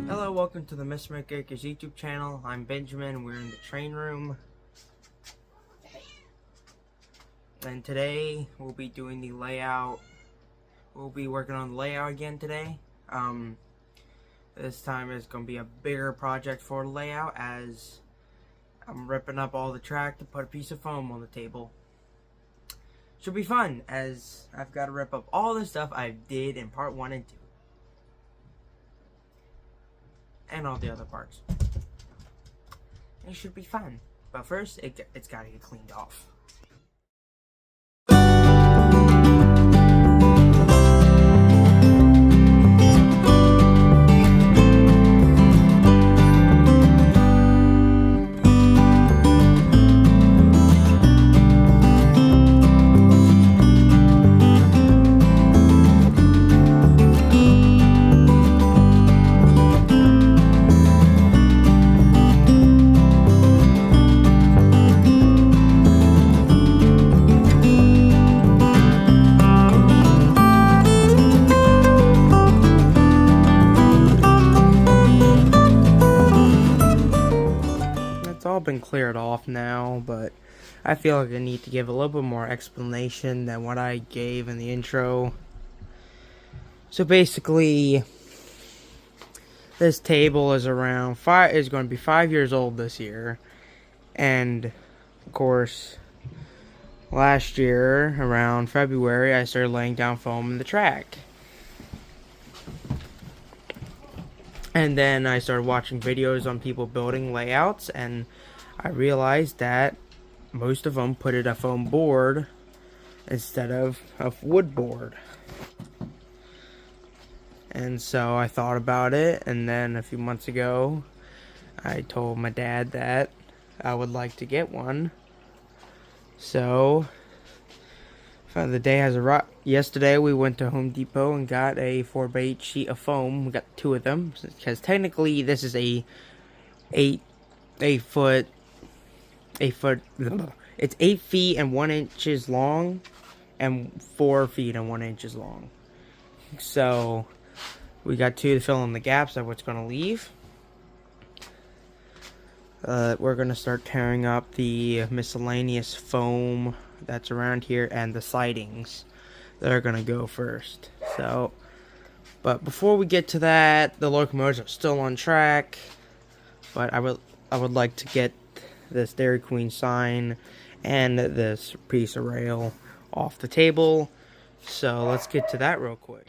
Hello, welcome to the Mr. McAkers YouTube channel. I'm Benjamin. We're in the train room. And today we'll be doing the layout. We'll be working on the layout again today. This time it's going to be a bigger project for the layout, as I'm ripping up all the track to put a piece of foam on the table. Should be fun, as I've got to rip up all the stuff I did in part 1 and 2. And all the other parts. It should be fun. But first, it's got to get cleaned off. It's all been cleared off now, but I feel like I need to give a little bit more explanation than what I gave in the intro. So basically, this table is going to be 5 years old this year, and of course, last year around February, I started laying down foam in the track. And then I started watching videos on people building layouts, and I realized that most of them put in a foam board instead of a wood board. And so I thought about it, and then a few months ago, I told my dad that I would like to get one. So the day has arrived. Yesterday we went to Home Depot and got a 4x8 sheet of foam. We got 2 of them, because technically this is it's 8 feet and 1 inches long, and 4 feet and 1 inches long. So we got 2 to fill in the gaps of what's going to leave. We're going to start tearing up the miscellaneous foam that's around here and the sidings that are going to go first. So, but before we get to that, the locomotives are still on track, but I would like to get this Dairy Queen sign and this piece of rail off the table. So let's get to that real quick.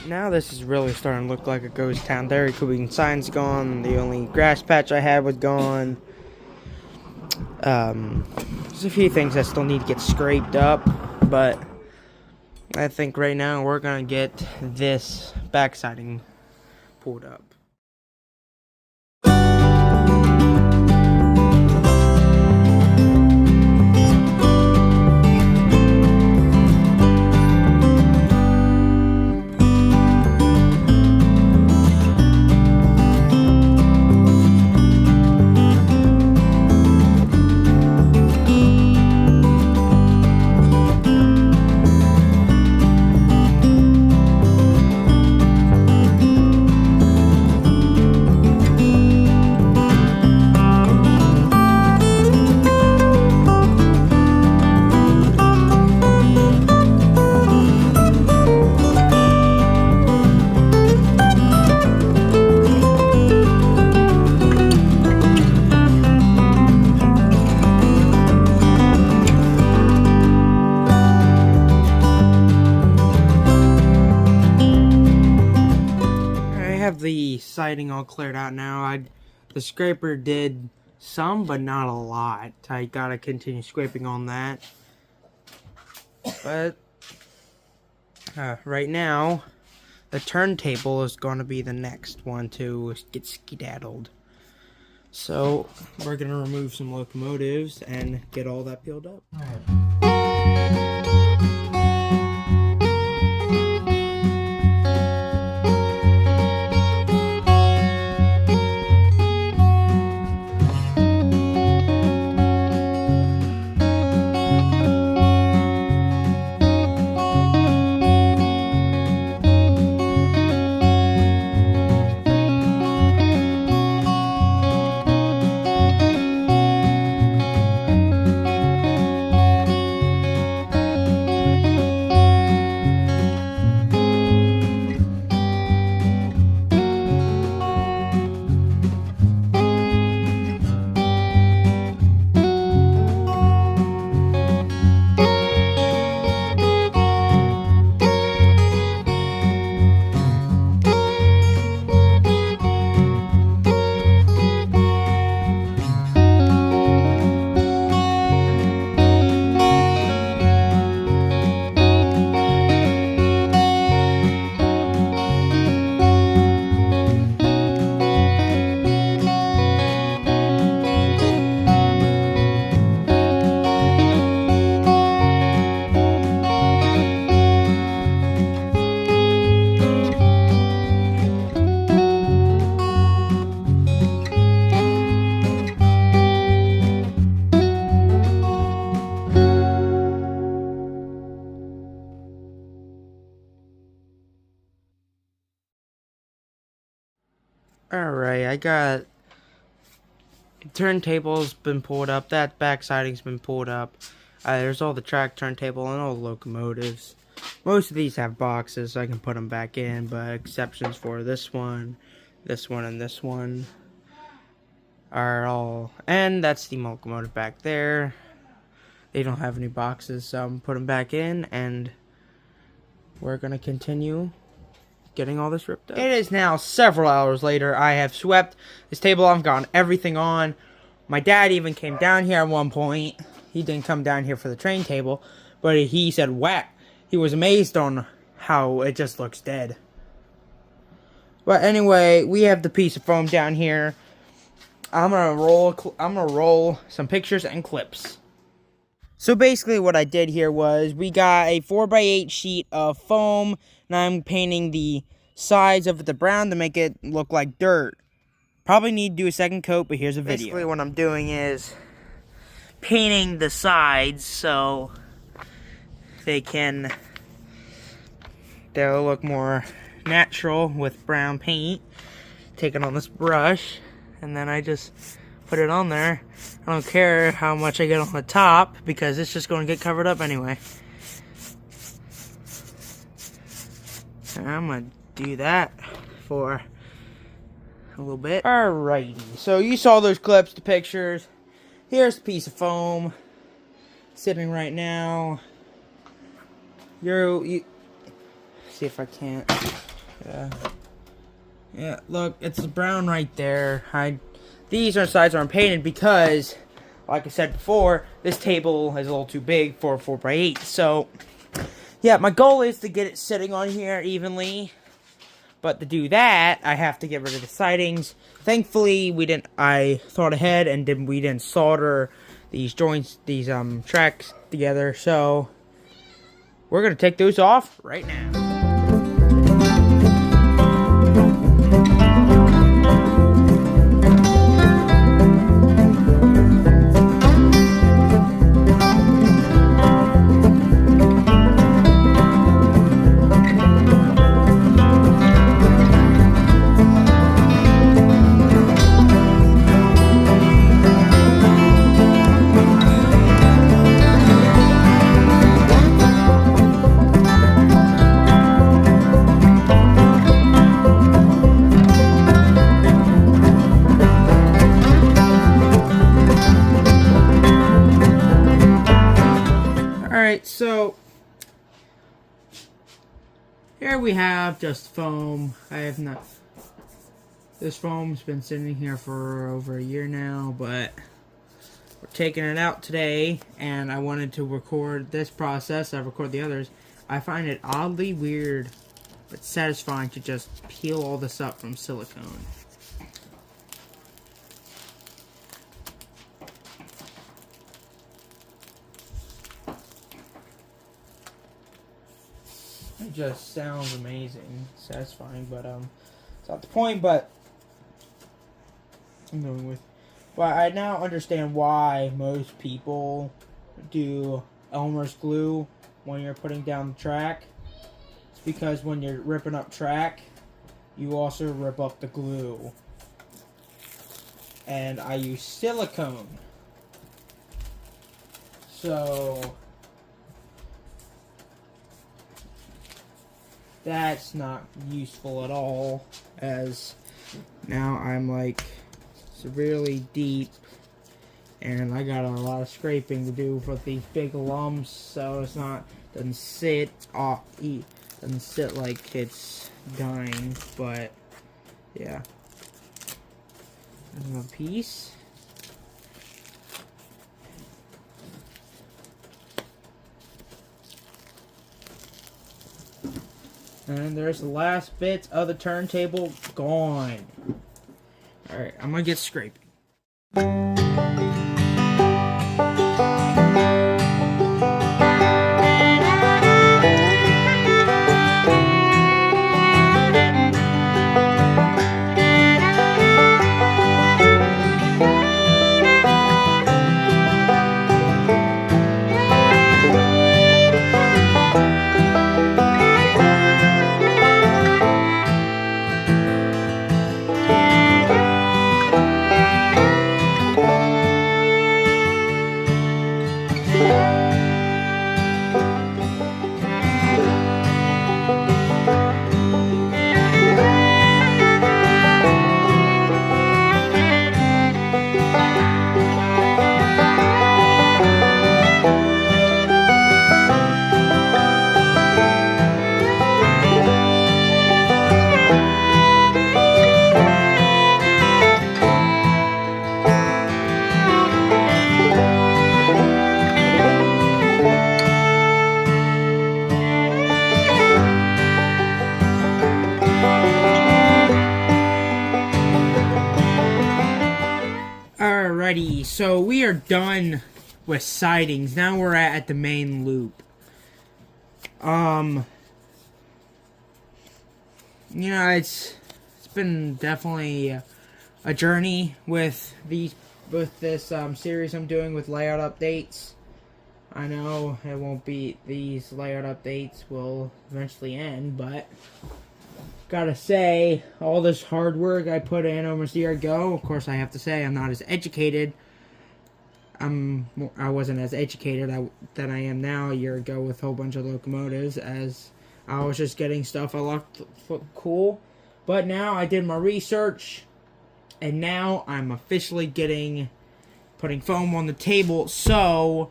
Now this is really starting to look like a ghost town. Dairy Queen sign's gone. The only grass patch I had was gone. There's a few things that still need to get scraped up, but I think right now we're gonna get this back siding pulled up. The siding all cleared out now. The scraper did some, but not a lot. I gotta continue scraping on that. But Right now, the turntable is going to be the next one to get skedaddled. So, we're going to remove some locomotives and get all that peeled up. Alright, I got turntable's been pulled up, that back siding's been pulled up. There's all the track turntable and all the locomotives. Most of these have boxes, so I can put them back in, but exceptions for this one, and this one are all, and that's the locomotive back there. They don't have any boxes, so I'm putting them back in, and we're gonna continue getting all this ripped up. It is now several hours later. I have swept this table. I've gotten everything on. My dad even came down here at one point. He didn't come down here for the train table, but he said, "Wow." He was amazed on how it just looks dead. But anyway, we have the piece of foam down here. I'm gonna roll some pictures and clips. So basically what I did here was we got a 4x8 sheet of foam, and I'm painting the sides of the brown to make it look like dirt. Probably need to do a second coat, but here's a video. Basically what I'm doing is painting the sides so they'll look more natural with brown paint. Taking on this brush, and then I just put it on there. I don't care how much I get on the top because it's just going to get covered up anyway. And I'm going to do that for a little bit. Alrighty, so you saw those clips, the pictures. Here's the piece of foam sitting right now. You see if I can't. Yeah, look, it's brown right there. These sides aren't painted because, like I said before, this table is a little too big for a 4x8. So, yeah, my goal is to get it sitting on here evenly. But to do that, I have to get rid of the sidings. Thankfully, I thought ahead and we didn't solder these joints, these tracks together. So, we're going to take those off right now. Alright, so here we have just foam. This foam's been sitting here for over a year now, but we're taking it out today, and I wanted to record this process. I record the others, I find it oddly weird but satisfying to just peel all this up from silicone. It just sounds amazing, satisfying, but it's not the point. But I'm going with. Well, I now understand why most people do Elmer's glue when you're putting down the track. It's because when you're ripping up track, you also rip up the glue. And I use silicone. So that's not useful at all, as now I'm like severely deep and I got a lot of scraping to do with these big lumps, so it's not, doesn't sit like it's dying. But yeah, there's another piece. And there's the last bits of the turntable gone. Alright, I'm gonna get scraping. Alrighty, so we are done with sidings. Now we're at the main loop. You know, it's been definitely a journey with this series I'm doing with layout updates. I know it won't be, these layout updates will eventually end, but gotta say, all this hard work I put in almost a year ago, of course I have to say I'm not as educated. I wasn't as educated than I am now a year ago with a whole bunch of locomotives, as I was just getting stuff I looked cool. But now I did my research, and now I'm officially putting foam on the table, so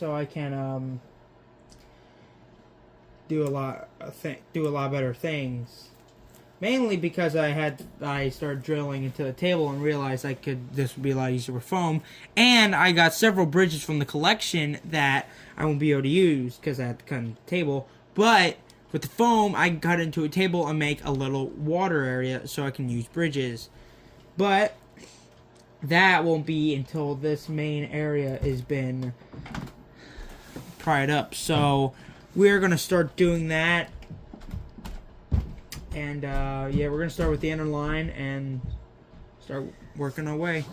I can do a lot better things. Mainly because I started drilling into the table and realized this would be a lot easier with foam, and I got several bridges from the collection that I won't be able to use because I had to cut into the table. But with the foam, I can cut into a table and make a little water area so I can use bridges. But that won't be until this main area has been pried up. So we're gonna start doing that. And, yeah, we're going to start with the inner line and start working our way.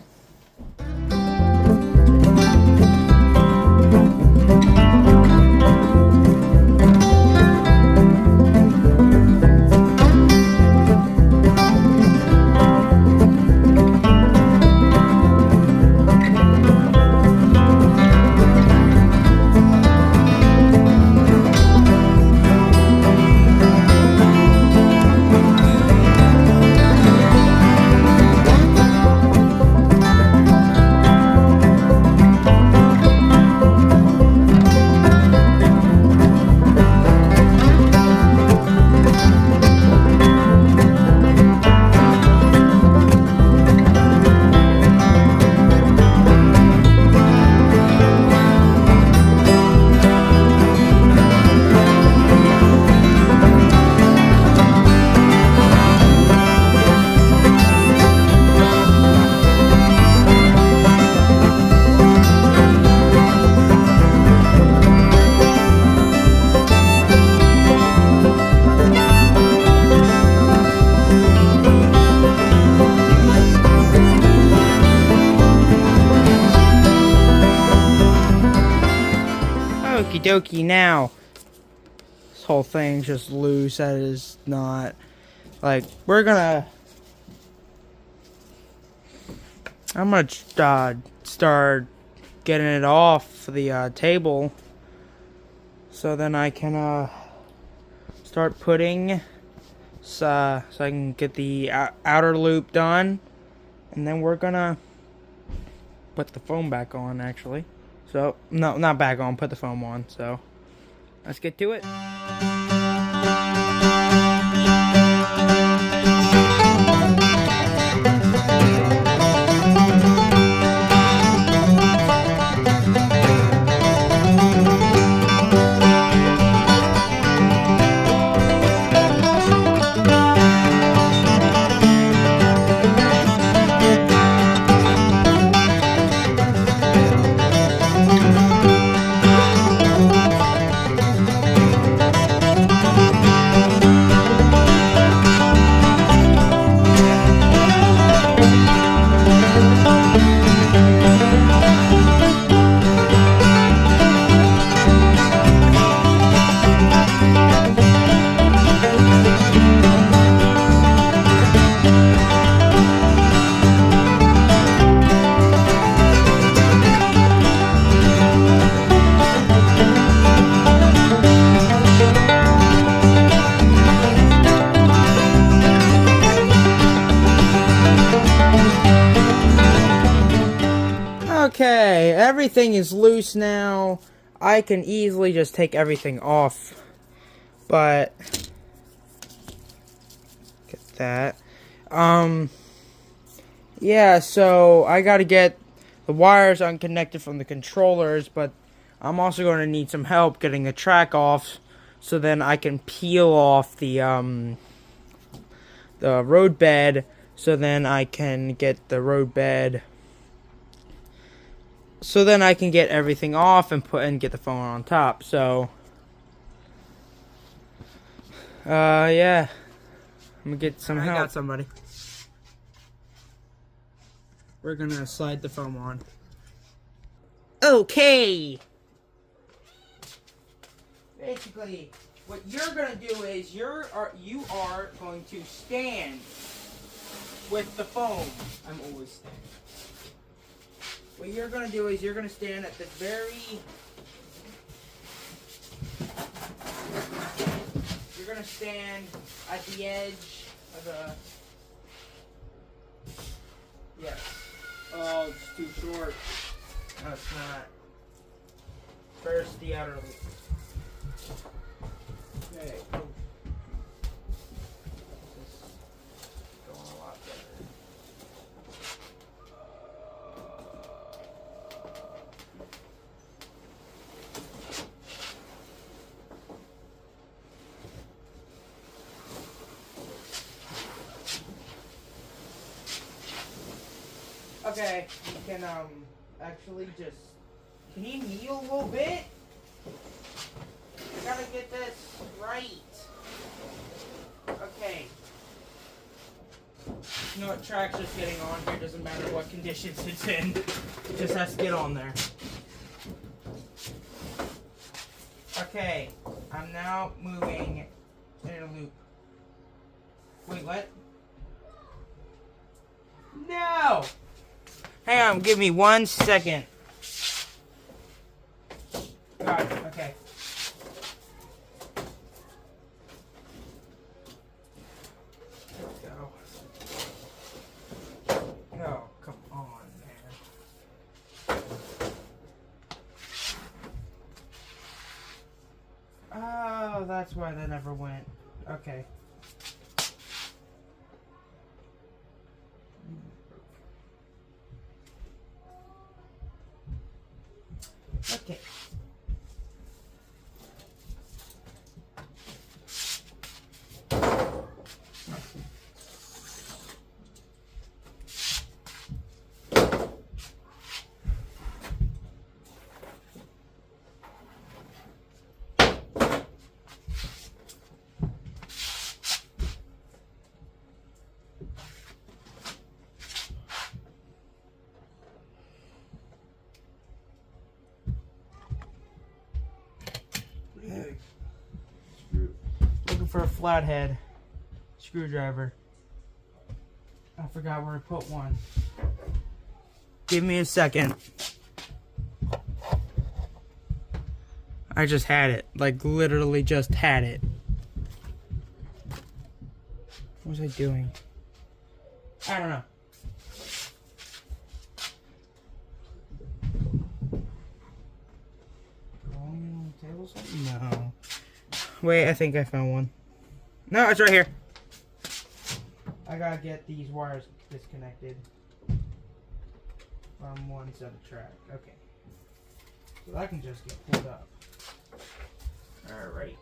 Okie dokie, now. This whole thing's just loose. That is not... Like, I'm gonna start getting it off the table. So then I can start putting... so I can get the outer loop done. And then we're gonna put the foam back on, actually. So, no, not back on, put the foam on. So, let's get to it. Okay, everything is loose now. I can easily just take everything off. But get that. Yeah, so I gotta get the wires unconnected from the controllers, but I'm also going to need some help getting the track off so then I can peel off the road bed, so then I can get the road bed. So then I can get everything off and get the phone on top. So, yeah, I'm gonna get some help. I got somebody. We're gonna slide the foam on. Okay. Basically, what you're gonna do is you are going to stand with the foam. I'm always standing. What you're going to do is you're going to stand at the You're going to stand at the edge of the... Yes. Oh, it's too short. No, it's not. First, the outer loop. Okay. Okay, you can actually just, can you kneel a little bit? I gotta get this right. Okay. You know what, track's just getting on here, doesn't matter what conditions it's in. It just has to get on there. Okay, I'm now moving in a loop. Wait, what? No! Hang on, give me 1 second. Got it, okay. Let's go. Oh, come on, man. Oh, that's why that never went. Okay. Okay. Looking for a flathead screwdriver. I forgot where I put one. Give me a second. I just had it. Like, literally just had it. What was I doing? I don't know. On the table something? No. Wait, I think I found one. No, it's right here. I gotta get these wires disconnected from one set of track. Okay. So that can just get pulled up. Alright.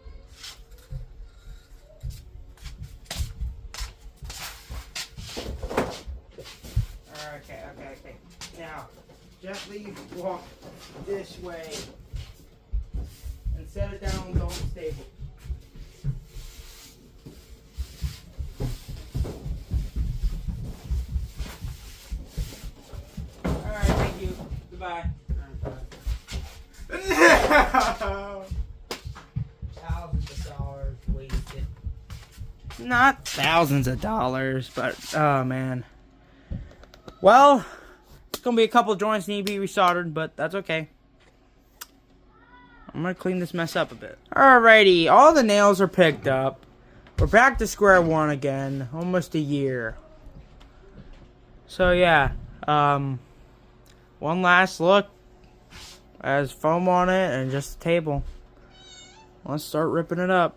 Okay. Now, gently walk this way and set it down on the table. Alright, thank you. Goodbye. No! Thousands of dollars wasted. Not thousands of dollars, but oh man. Well, it's gonna be a couple joints need to be resoldered, but that's okay. I'm gonna clean this mess up a bit. Alrighty, all the nails are picked up. We're back to square one again, almost a year. So yeah, one last look. Has foam on it and just a table. Let's start ripping it up.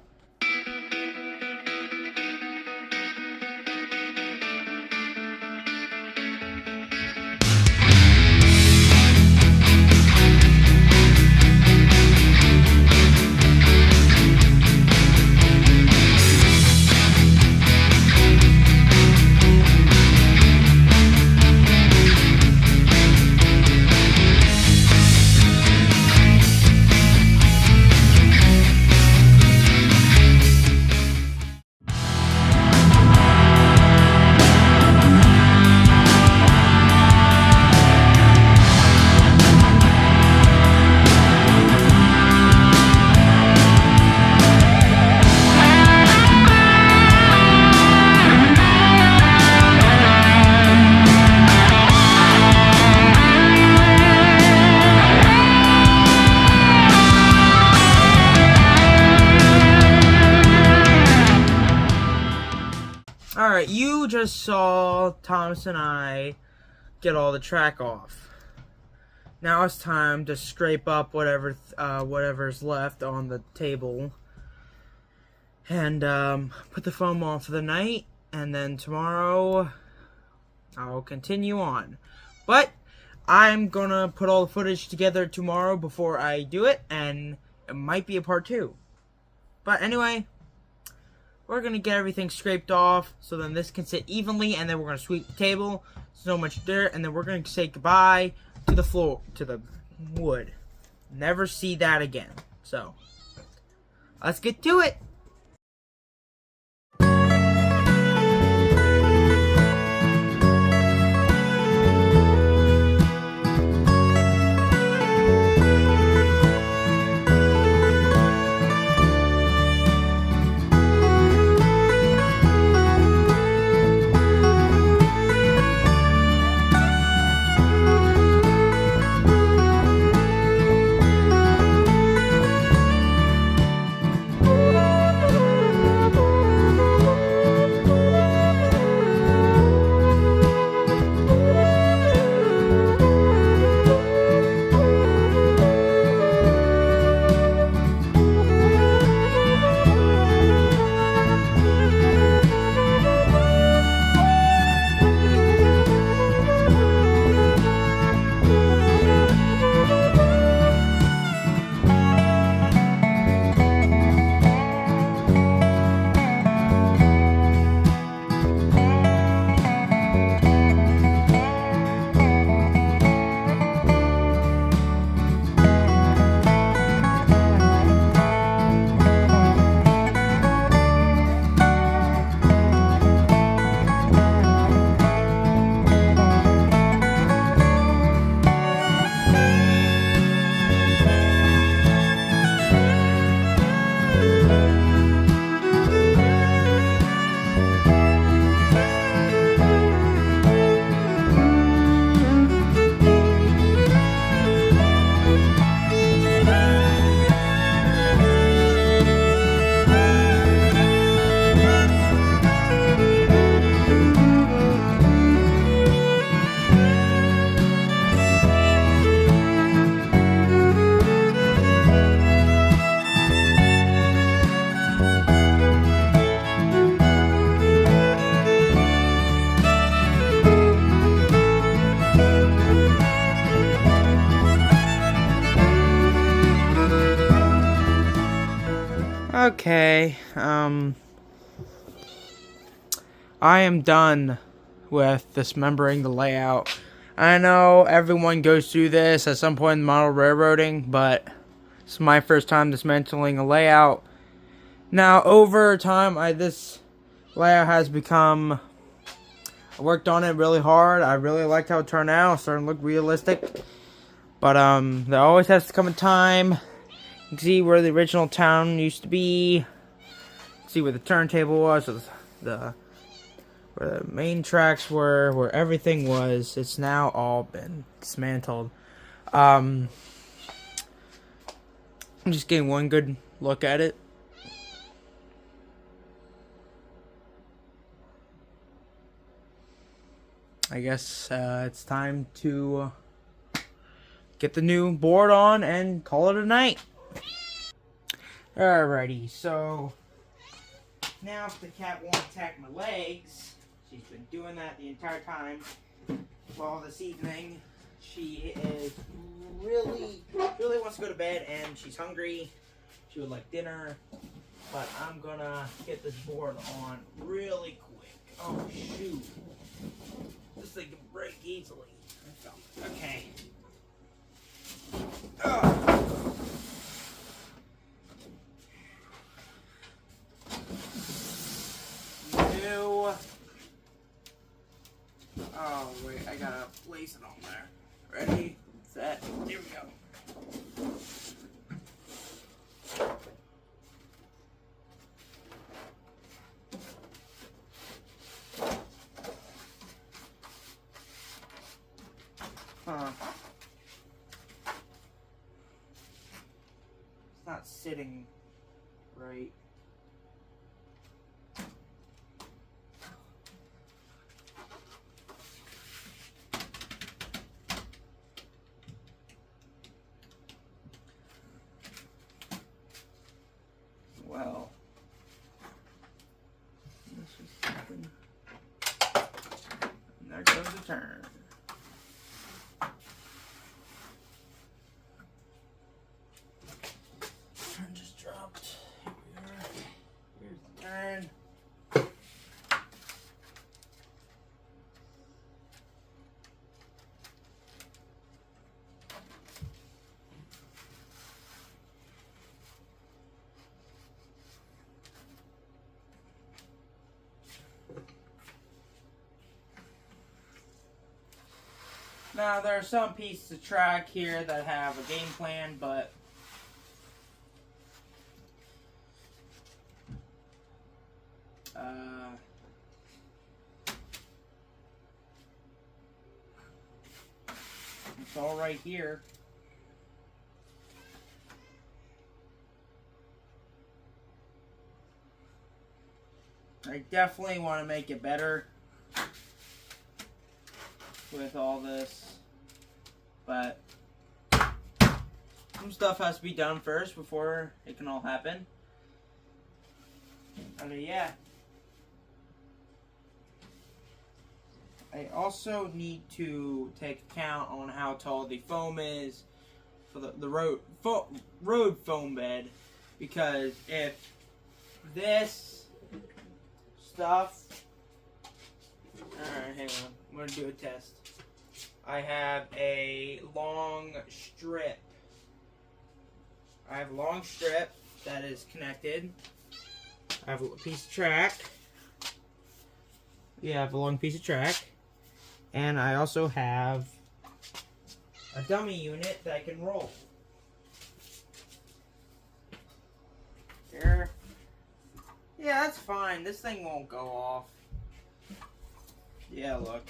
Alright, you just saw Thomas and I get all the track off. Now it's time to scrape up whatever's left on the table and put the foam on for the night, and then tomorrow I'll continue on. But I'm gonna put all the footage together tomorrow before I do it, and it might be a part 2. But anyway, we're going to get everything scraped off so then this can sit evenly, and then we're going to sweep the table, so much dirt, and then we're going to say goodbye to the floor, to the wood. Never see that again. So, let's get to it. Okay, I am done with dismembering the layout. I know everyone goes through this at some point in model railroading, but it's my first time dismantling a layout. Now, over time, this layout has become... I worked on it really hard. I really liked how it turned out. It's starting to look realistic. But, there always has to come a time. You can see where the original town used to be. See where the turntable was, where the main tracks were, where everything was. It's now all been dismantled. I'm just getting one good look at it. I guess it's time to get the new board on and call it a night. Alrighty, so now if the cat won't attack my legs, she's been doing that the entire time. Well, this evening she is really wants to go to bed and she's hungry. She would like dinner, but I'm gonna get this board on really quick. Oh shoot. This thing can break easily. Okay. New. Oh wait, I gotta place it on there. Ready, set, here we go. Huh. It's not sitting right. Well, this is something. And there goes the turn. Turn just dropped. Here we are. Here's the turn. Now, there are some pieces of track here that have a game plan, but it's all right here. I definitely want to make it better with all this, but some stuff has to be done first before it can all happen. I mean, yeah. I also need to take account on how tall the foam is for the road foam bed, because if this stuff... Alright, hang on. I'm going to do a test. I have a long strip. I have a long strip that is connected. I have a piece of track. Yeah, I have a long piece of track. And I also have a dummy unit that I can roll. Here. Yeah, that's fine. This thing won't go off. Yeah, look.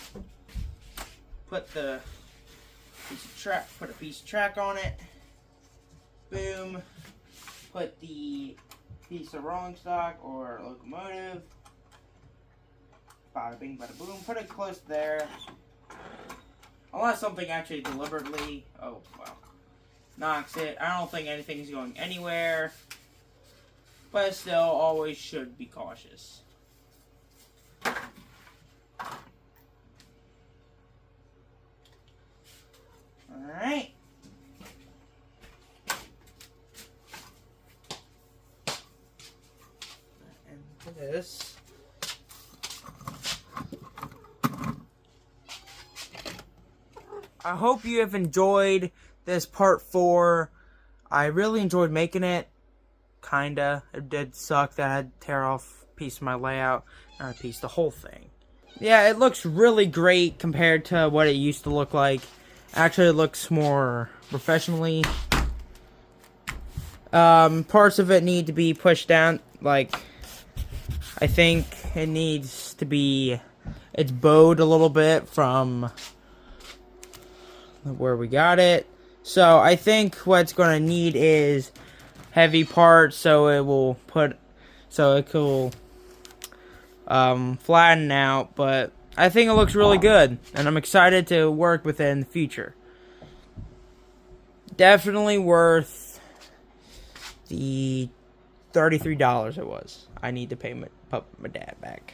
Put the piece of track. Put a piece of track on it. Boom. Put the piece of rolling stock or locomotive. Bada bing, bada boom. Put it close there. Unless something actually deliberately, knocks it. I don't think anything's going anywhere. But still, always should be cautious. Alright. this. I hope you have enjoyed this part 4. I really enjoyed making it. Kinda. It did suck that I had to tear off a piece of my layout. Not a piece, the whole thing. Yeah, it looks really great compared to what it used to look like. Actually, it looks more professionally. Parts of it need to be pushed down. Like, I think it needs to be... It's bowed a little bit from where we got it. So, I think what's going to need is heavy parts so it will flatten out, but I think it looks really good, and I'm excited to work with it in the future. Definitely worth the $33 it was. I need to pay my dad back.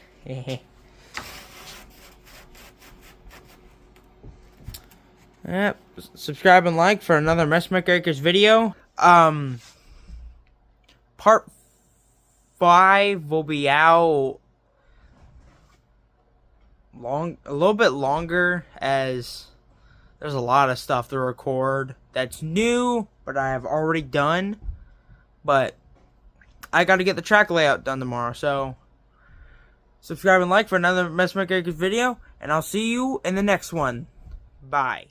Yep. Subscribe and like for another Messmaker Acres video. Part 5 will be out a little bit longer, as there's a lot of stuff to record that's new, but I have already done. But I got to get the track layout done tomorrow, so subscribe and like for another Messmaker Acres video, and I'll see you in the next one. Bye.